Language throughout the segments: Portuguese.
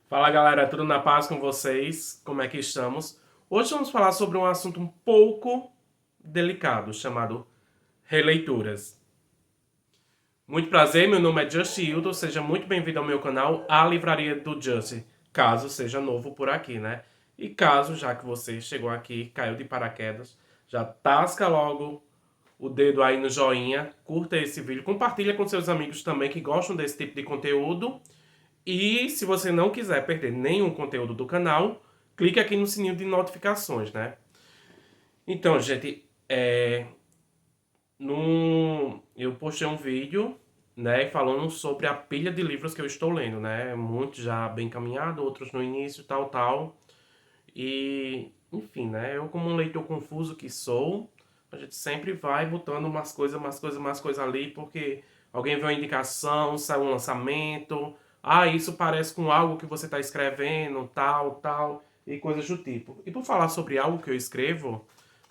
Fala galera, tudo na paz com vocês? Como é que estamos? Hoje vamos falar sobre um assunto um pouco delicado, chamado releituras. Muito prazer, meu nome é Just Hildo, seja muito bem-vindo ao meu canal, A Livraria do Just, caso seja novo por aqui, né? E caso, já que você chegou aqui, caiu de paraquedas, já tasca logo o dedo aí no joinha, curta esse vídeo, compartilha com seus amigos também que gostam desse tipo de conteúdo. E se você não quiser perder nenhum conteúdo do canal, clique aqui no sininho de notificações, né? Então, gente, eu postei um vídeo, né, falando sobre a pilha de livros que eu estou lendo, né? Muitos já bem caminhado, outros no início, tal, tal. E, enfim, né? Eu como um leitor confuso que sou, a gente sempre vai botando umas coisas ali, porque alguém vê uma indicação, sai um lançamento, isso parece com algo que você está escrevendo, tal, tal, e coisas do tipo. E por falar sobre algo que eu escrevo,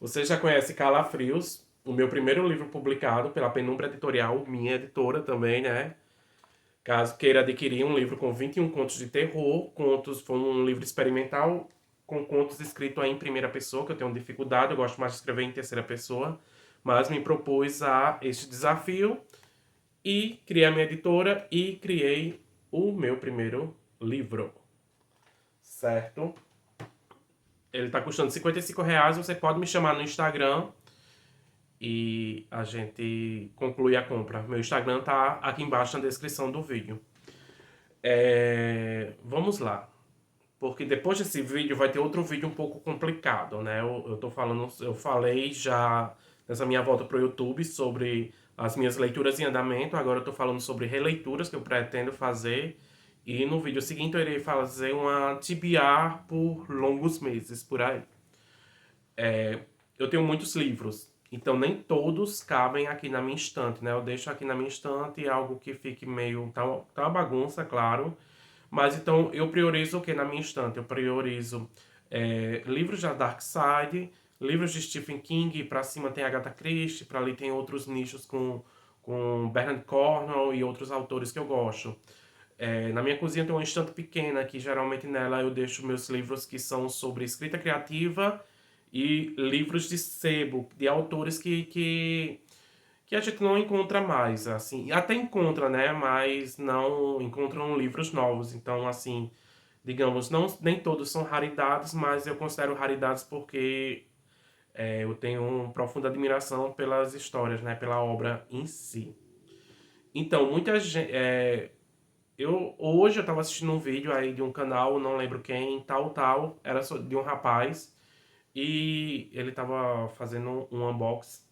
você já conhece Calafrios, o meu primeiro livro publicado pela Penumbra Editorial, minha editora também, né? Caso queira adquirir um livro com 21 contos de terror, contos foi um livro experimental com contos escritos em primeira pessoa, que eu tenho dificuldade, eu gosto mais de escrever em terceira pessoa, mas me propus a este desafio e criei a minha editora e criei o meu primeiro livro, certo? Ele está custando R$ 55, você pode me chamar no Instagram e a gente conclui a compra. Meu Instagram tá aqui embaixo na descrição do vídeo. Vamos lá. Porque depois desse vídeo vai ter outro vídeo um pouco complicado, né? Eu tô falando, eu falei já nessa minha volta pro YouTube sobre as minhas leituras em andamento. Agora eu tô falando sobre releituras que eu pretendo fazer. E no vídeo seguinte eu irei fazer uma TBR por longos meses, por aí. Eu tenho muitos livros, então nem todos cabem aqui na minha estante, né? Eu deixo aqui na minha estante algo que fique meio. Tá uma bagunça, claro. Mas então eu priorizo o que na minha estante? Eu priorizo livros da Dark Side, livros de Stephen King, para cima tem Agatha Christie, para ali tem outros nichos com Bernard Cornwell e outros autores que eu gosto. Na minha cozinha tem uma estante pequena que geralmente nela eu deixo meus livros que são sobre escrita criativa e livros de sebo, de autores que a gente não encontra mais, assim, até encontra, né, mas não encontram livros novos. Então, assim, digamos, não, nem todos são raridades, mas eu considero raridades porque eu tenho uma profunda admiração pelas histórias, né, pela obra em si. Então, muita gente, hoje eu estava assistindo um vídeo aí de um canal, não lembro quem, tal, tal, era de um rapaz e ele estava fazendo um unboxing.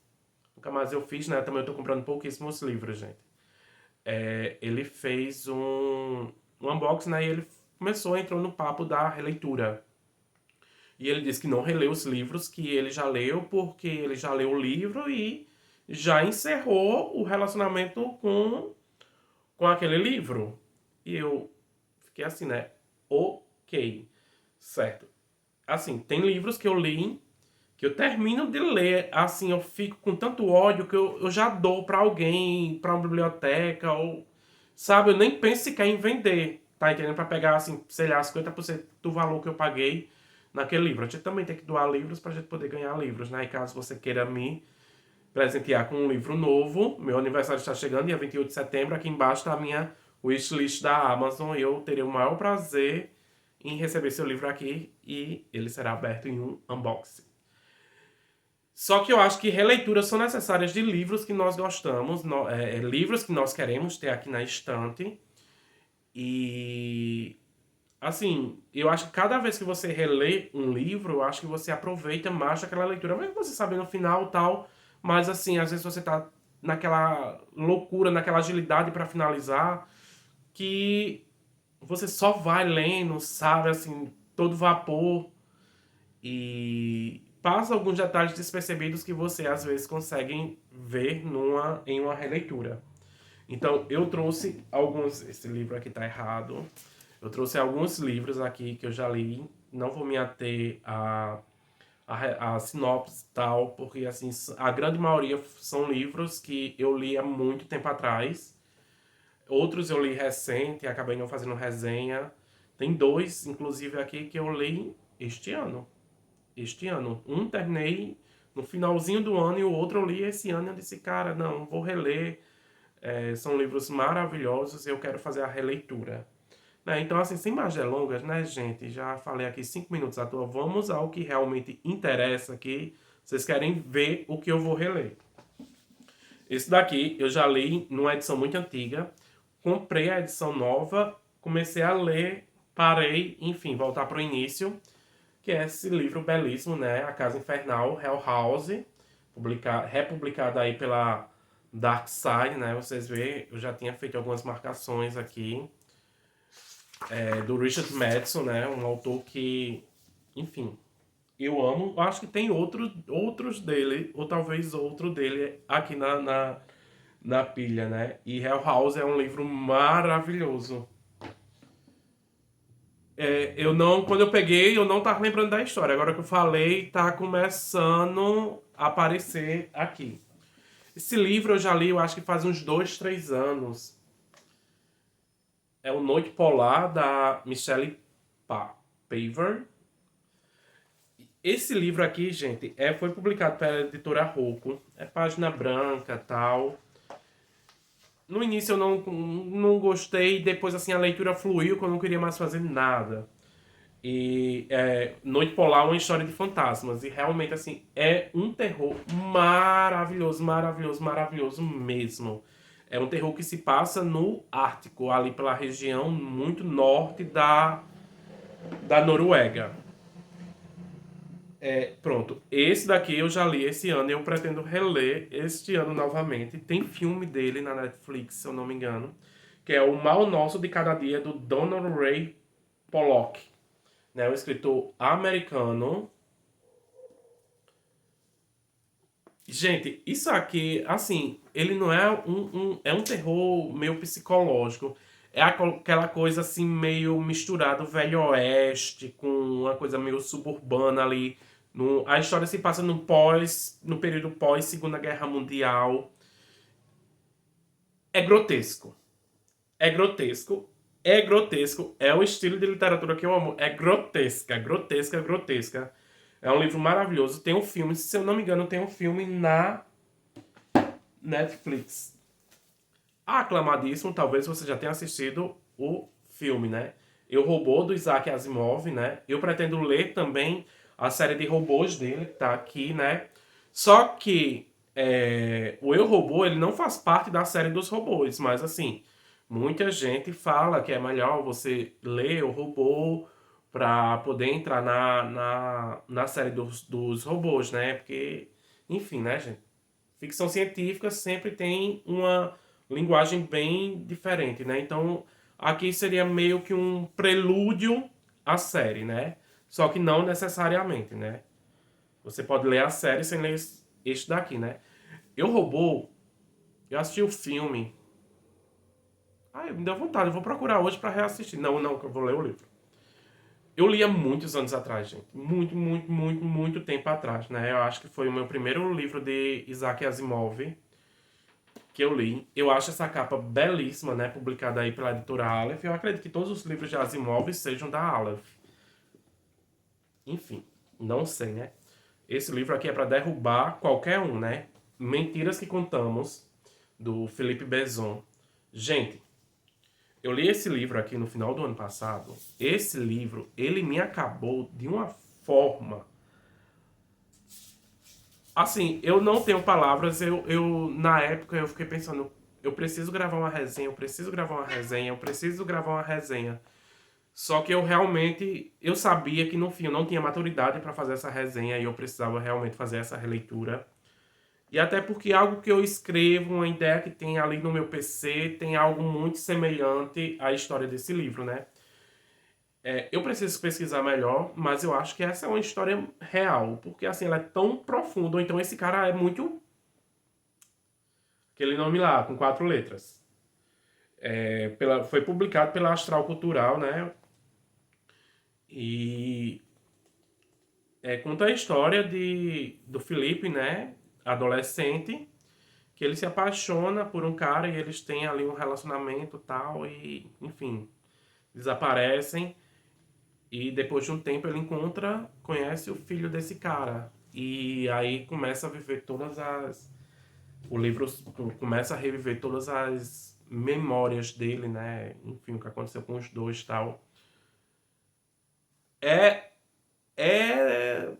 Nunca mais eu fiz, né? Também eu tô comprando pouquíssimos livros, gente. Ele fez um unboxing, né? E ele entrou no papo da releitura. E ele disse que não releu os livros que ele já leu, porque ele já leu o livro e já encerrou o relacionamento com aquele livro. E eu fiquei assim, né? Ok, certo. Assim, tem livros que eu li que eu termino de ler, assim, eu fico com tanto ódio que eu já dou pra alguém, pra uma biblioteca, ou, sabe, eu nem penso sequer em vender, tá entendendo? Pra pegar, assim, sei lá, 50% do valor que eu paguei naquele livro. A gente também tem que doar livros pra gente poder ganhar livros, né? E caso você queira me presentear com um livro novo, meu aniversário está chegando, dia 28 de setembro, aqui embaixo tá a minha wishlist da Amazon e eu terei o maior prazer em receber seu livro aqui e ele será aberto em um unboxing. Só que eu acho que releituras são necessárias de livros que nós gostamos, livros que nós queremos ter aqui na estante. E, assim, eu acho que cada vez que você relê um livro, eu acho que você aproveita mais aquela leitura. Mesmo você sabe no final tal, mas, assim, às vezes você tá naquela loucura, naquela agilidade para finalizar, que você só vai lendo, sabe, assim, todo vapor. E passa alguns detalhes despercebidos que você às vezes consegue ver em uma releitura. Então eu trouxe alguns. Esse livro aqui tá errado. Eu trouxe alguns livros aqui que eu já li. Não vou me ater a sinopse e tal, porque assim, a grande maioria são livros que eu li há muito tempo atrás. Outros eu li recente, acabei não fazendo resenha. Tem dois, inclusive, aqui que eu li este ano. Um terminei no finalzinho do ano e o outro eu li esse ano e eu disse, cara, não, vou reler. São livros maravilhosos e eu quero fazer a releitura. Né? Então, assim, sem mais delongas, né, gente? Já falei aqui 5 minutos à toa. Vamos ao que realmente interessa aqui. Vocês querem ver o que eu vou reler. Esse daqui eu já li numa edição muito antiga. Comprei a edição nova, comecei a ler, parei, enfim, voltar para o início. Que é esse livro belíssimo, né? A Casa Infernal, Hell House, republicada aí pela Dark Side, né? Vocês veem, eu já tinha feito algumas marcações aqui. Do Richard Madison, né? Um autor que, enfim, eu amo. Eu acho que tem outros dele, ou talvez outro dele aqui na pilha, né? E Hell House é um livro maravilhoso. Eu não, quando eu peguei, eu não tava lembrando da história. Agora que eu falei, tá começando a aparecer aqui. Esse livro eu já li, eu acho que faz uns 2, 3 anos. É o Noite Polar, da Michelle Paver. Esse livro aqui, gente, foi publicado pela editora Rocco. É página branca, tal. No início eu não gostei, depois assim a leitura fluiu, que eu não queria mais fazer nada. E Noite Polar é uma história de fantasmas. E realmente, assim, é um terror maravilhoso, maravilhoso, maravilhoso mesmo. É um terror que se passa no Ártico, ali pela região muito norte da Noruega. Pronto, esse daqui eu já li esse ano e eu pretendo reler este ano novamente. Tem filme dele na Netflix, se eu não me engano, que é O Mal Nosso de Cada Dia, do Donald Ray Pollock, né, um escritor americano. Gente, isso aqui, assim, ele não é é um terror meio psicológico. É aquela coisa assim, meio misturado Velho Oeste, com uma coisa meio suburbana ali. A história se passa no período pós Segunda Guerra Mundial. É grotesco. É grotesco. É grotesco. É o estilo de literatura que eu amo. É grotesca, grotesca, grotesca. É um livro maravilhoso. Tem um filme, se eu não me engano, tem um filme na Netflix. Aclamadíssimo, talvez você já tenha assistido o filme, né? Eu Robô, do Isaac Asimov, né? Eu pretendo ler também a série de robôs dele, que tá aqui, né? Só que o Eu Robô, ele não faz parte da série dos robôs, mas assim, muita gente fala que é melhor você ler o robô para poder entrar na série dos robôs, né? Porque, enfim, né, gente? Ficção científica sempre tem uma linguagem bem diferente, né? Então, aqui seria meio que um prelúdio à série, né? Só que não necessariamente, né? Você pode ler a série sem ler este daqui, né? Eu Robô, eu assisti o filme. Me deu vontade, eu vou procurar hoje para reassistir. Não, que eu vou ler o livro. Eu li há muitos anos atrás, gente. Muito, muito, muito, muito tempo atrás, né? Eu acho que foi o meu primeiro livro de Isaac Asimov que eu li. Eu acho essa capa belíssima, né? Publicada aí pela editora Aleph. Eu acredito que todos os livros de Asimov sejam da Aleph. Enfim, não sei, né? Esse livro aqui é para derrubar qualquer um, né? Mentiras que Contamos, do Philippe Besson. Gente, eu li esse livro aqui no final do ano passado. Esse livro, ele me acabou de uma forma. Assim, eu não tenho palavras. Na época, eu fiquei pensando, eu preciso gravar uma resenha, eu preciso gravar uma resenha, eu preciso gravar uma resenha. Só que eu realmente, eu sabia que no fim eu não tinha maturidade para fazer essa resenha e eu precisava realmente fazer essa releitura. E até porque algo que eu escrevo, uma ideia que tem ali no meu PC, tem algo muito semelhante à história desse livro, né? Eu preciso pesquisar melhor, mas eu acho que essa é uma história real, porque assim, ela é tão profunda, ou então esse cara é muito... Aquele nome lá, com 4 letras. Foi publicado pela Astral Cultural, né? E conta a história do Felipe, né? Adolescente, que ele se apaixona por um cara e eles têm ali um relacionamento e tal, e enfim, desaparecem. E depois de um tempo ele conhece o filho desse cara. E aí começa a viver todas as... O livro começa a reviver todas as memórias dele, né? Enfim, o que aconteceu com os dois e tal. É, é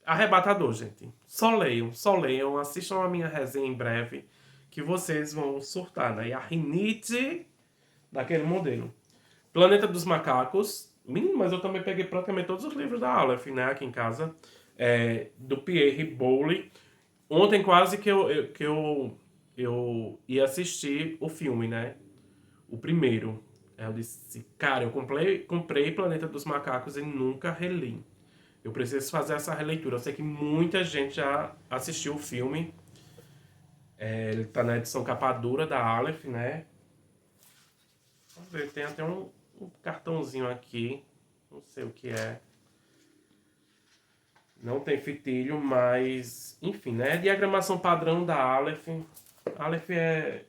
arrebatador, gente. Só leiam, assistam a minha resenha em breve, que vocês vão surtar, né? E a rinite daquele modelo. Planeta dos Macacos. Menino, mas eu também peguei praticamente todos os livros da Aleph, né, aqui em casa. Do Pierre Boulle. Ontem quase eu ia assistir o filme, né? O primeiro. Aí eu disse, cara, eu comprei Planeta dos Macacos e nunca reli. Eu preciso fazer essa releitura. Eu sei que muita gente já assistiu o filme. Ele tá na edição capa dura da Aleph, né? Vamos ver, tem até um cartãozinho aqui. Não sei o que é. Não tem fitilho, mas... Enfim, né? Diagramação padrão da Aleph. Aleph é...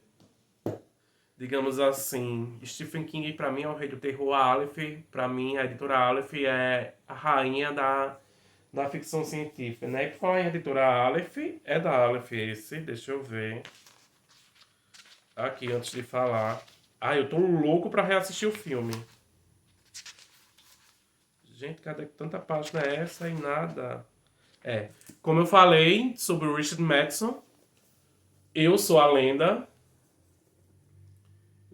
Digamos assim, Stephen King pra mim é o rei do terror. A Aleph, pra mim, a editora Aleph é a rainha da ficção científica, né? E por falar em editora Aleph, é da Aleph esse, deixa eu ver. Aqui, antes de falar. Ah, eu tô louco pra reassistir o filme. Gente, cadê tanta página é essa e nada? Como eu falei sobre o Richard Madison, Eu Sou a Lenda.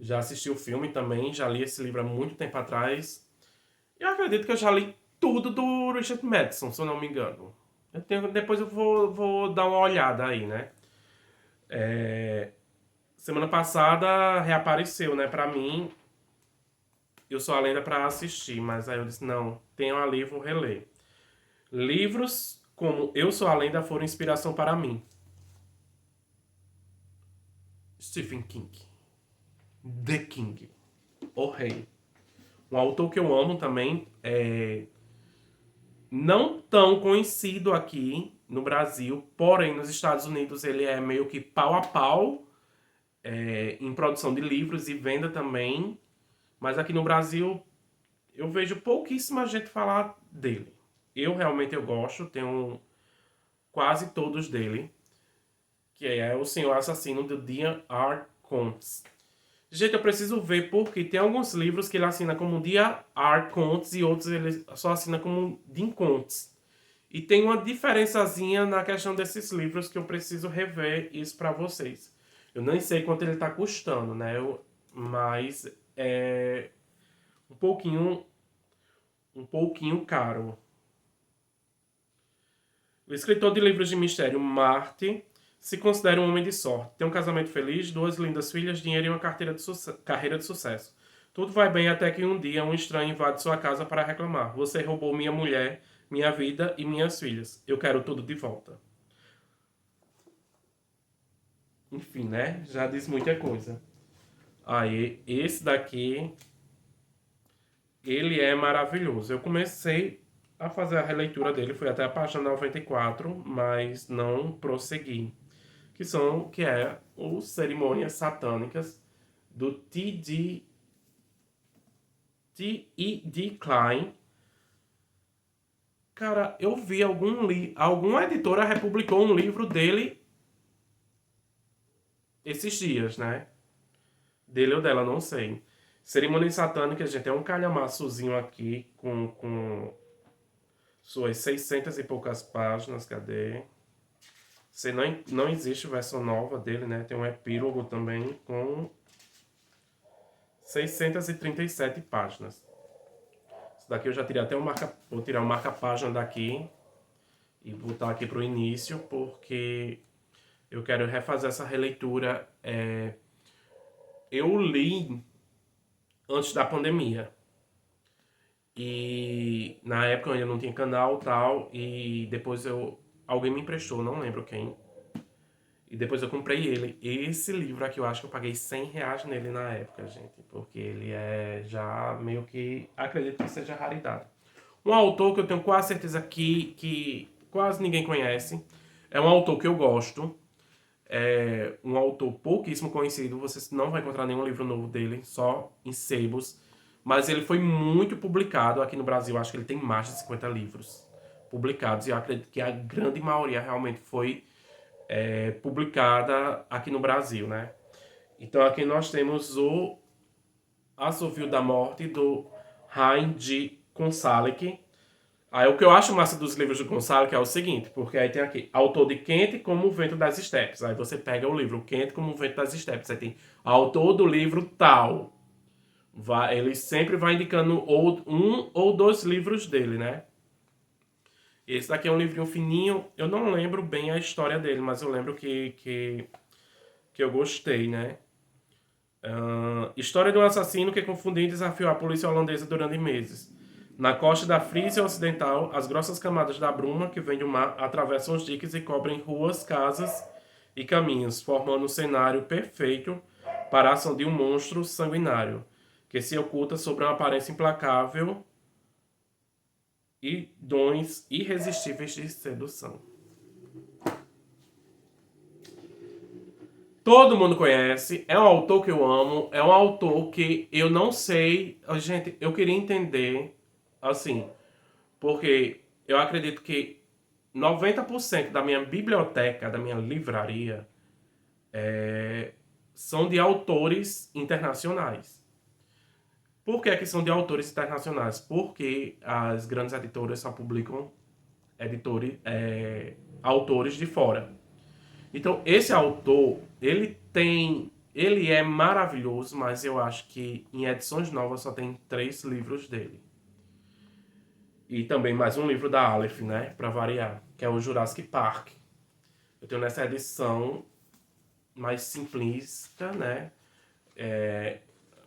Já assisti o filme também, já li esse livro há muito tempo atrás. Eu acredito que eu já li tudo do Richard Madison, se eu não me engano. Depois eu vou dar uma olhada aí, né? Semana passada reapareceu, né, pra mim. Eu Sou a Lenda pra assistir, mas aí eu disse, não, tenho ali, vou reler. Livros como Eu Sou a Lenda foram inspiração para mim. Stephen King. The King. O Rei. Um autor que eu amo também, não tão conhecido aqui no Brasil, porém nos Estados Unidos ele é meio que pau a pau em produção de livros e venda também. Mas aqui no Brasil eu vejo pouquíssima gente falar dele. Eu gosto, tenho quase todos dele, que é O Senhor Assassino do Dean R. Koontz. Gente, eu preciso ver porque tem alguns livros que ele assina como Dean R. Koontz e outros ele só assina como Dean Koontz. E tem uma diferençazinha na questão desses livros que eu preciso rever isso para vocês. Eu nem sei quanto ele está custando, né? Mas é um pouquinho caro. O escritor de livros de mistério Marte se considera um homem de sorte. Tem um casamento feliz, duas lindas filhas, dinheiro e uma carreira de sucesso. Tudo vai bem até que um dia um estranho invade sua casa para reclamar. Você roubou minha mulher, minha vida e minhas filhas. Eu quero tudo de volta. Enfim, né? Já diz muita coisa. Aí, esse daqui, ele é maravilhoso. Eu comecei a fazer a releitura dele, fui até a página 94, mas não prossegui. Que é o Cerimônias Satânicas do T.E.D. Klein. Cara, eu vi alguma editora republicou um livro dele esses dias, né? Dele ou dela, não sei. Cerimônias Satânicas, gente, é um calhamaçozinho aqui com suas 600 e poucas páginas. Cadê? Não existe versão nova dele, né? Tem um epílogo também com 637 páginas. Isso daqui eu já tirei até vou tirar o marca-página daqui e botar aqui para o início, porque eu quero refazer essa releitura. Eu li antes da pandemia. E na época eu ainda não tinha canal e tal. E depois alguém me emprestou, não lembro quem. E depois eu comprei ele. Esse livro aqui eu acho que eu paguei R$ 100 nele na época, gente. Porque ele é já meio que... Acredito que seja raridade. Um autor que eu tenho quase certeza que quase ninguém conhece. É um autor que eu gosto. É um autor pouquíssimo conhecido. Você não vai encontrar nenhum livro novo dele. Só em sebos. mas ele foi muito publicado aqui no Brasil. Acho que ele tem mais de 50 livros publicados, e eu acredito que a grande maioria realmente foi publicada aqui no Brasil, né? Então aqui nós temos o Assovio da Morte, do Hein de Konsalik. Aí o que eu acho massa dos livros do Konsalik é o seguinte, porque aí tem aqui, autor de Quente como o Vento das Estepes. Aí você pega o livro Quente como o Vento das Estepes. Aí tem autor do livro tal. Ele sempre vai indicando um ou dois livros dele, né? Esse daqui é um livrinho fininho. Eu não lembro bem a história dele, mas eu lembro que eu gostei, né? História de um assassino que confundiu e desafiou a polícia holandesa durante meses. Na costa da Frísia Ocidental, as grossas camadas da bruma que vem do mar atravessam os diques e cobrem ruas, casas e caminhos, formando um cenário perfeito para a ação de um monstro sanguinário, que se oculta sob uma aparência implacável e dons irresistíveis de sedução. Todo mundo conhece, é um autor que eu amo, é um autor que eu não sei... Gente, eu queria entender, assim, porque eu acredito que 90% da minha biblioteca, da minha livraria, são de autores internacionais. Por que são de autores internacionais? Porque as grandes editoras só publicam autores de fora. Então, esse autor, ele é maravilhoso, mas eu acho que em edições novas só tem 3 livros dele. E também mais um livro da Aleph, né, para variar, que é o Jurassic Park. Eu tenho nessa edição mais simplista, né,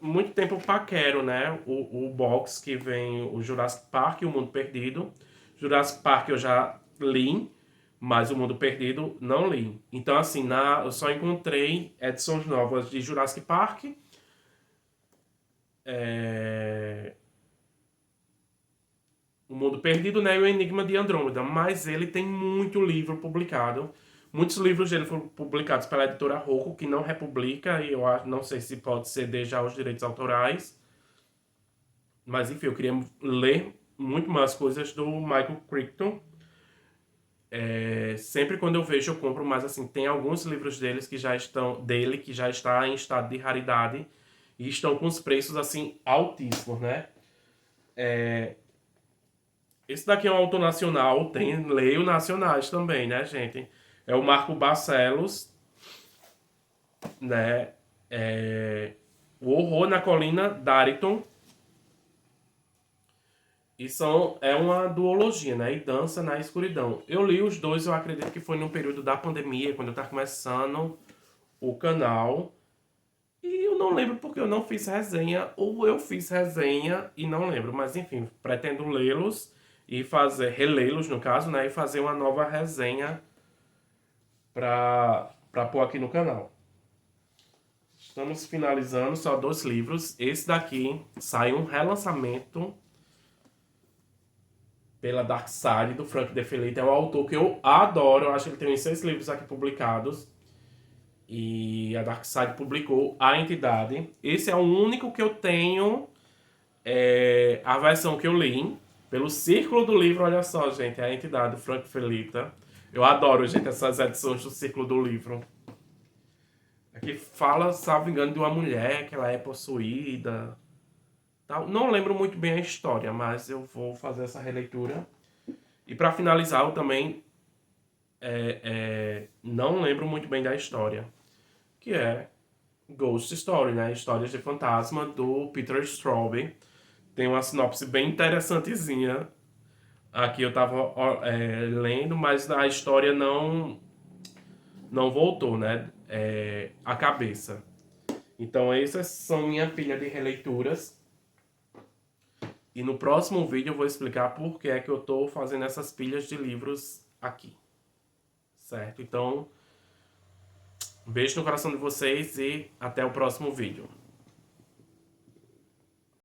muito tempo eu paquero, né, o box que vem o Jurassic Park e o Mundo Perdido. Jurassic Park eu já li, mas o Mundo Perdido não li. Então, assim, eu só encontrei edições novas de Jurassic Park, o Mundo Perdido, né, e o Enigma de Andrômeda. Mas ele tem muito livro publicado. Muitos livros dele foram publicados pela editora Rocco, que não republica, e eu não sei se pode ceder já os direitos autorais. Mas, enfim, eu queria ler muito mais coisas do Michael Crichton. Sempre quando eu vejo eu compro, mas assim, tem alguns livros dele que já está em estado de raridade e estão com os preços assim altíssimos, né? Esse daqui é um autor nacional, leio nacionais também, né, gente? É o Marco Barcelos, né? O Horror na Colina d'Ariton. E é uma duologia, né? E Dança na Escuridão. Eu li os dois, eu acredito que foi no período da pandemia, quando eu estava começando o canal. E eu não lembro porque eu não fiz resenha, ou eu fiz resenha e não lembro. Mas enfim, pretendo lê-los e relê-los no caso, né? E fazer uma nova resenha para pôr aqui no canal. Estamos finalizando, só 2 livros. Esse daqui sai um relançamento pela Dark Side, do Frank De Felitte. É um autor que eu adoro. Eu acho que ele tem uns 6 livros aqui publicados. E a Dark Side publicou A Entidade. Esse é o único que eu tenho a versão que eu li. Pelo Círculo do Livro, olha só, gente. A Entidade, do Frank De Felitte. Eu adoro, gente, essas edições do Círculo do Livro. Aqui fala, salvo engano, de uma mulher que ela é possuída. Não lembro muito bem a história, mas eu vou fazer essa releitura. E para finalizar, eu também não lembro muito bem da história, que é Ghost Story, né? Histórias de Fantasma, do Peter Straub. Tem uma sinopse bem interessantezinha. Aqui eu tava lendo, mas a história não voltou, né? A cabeça. Então essas são minha pilha de releituras. E no próximo vídeo eu vou explicar por que é que eu tô fazendo essas pilhas de livros aqui. Certo? Então, um beijo no coração de vocês e até o próximo vídeo.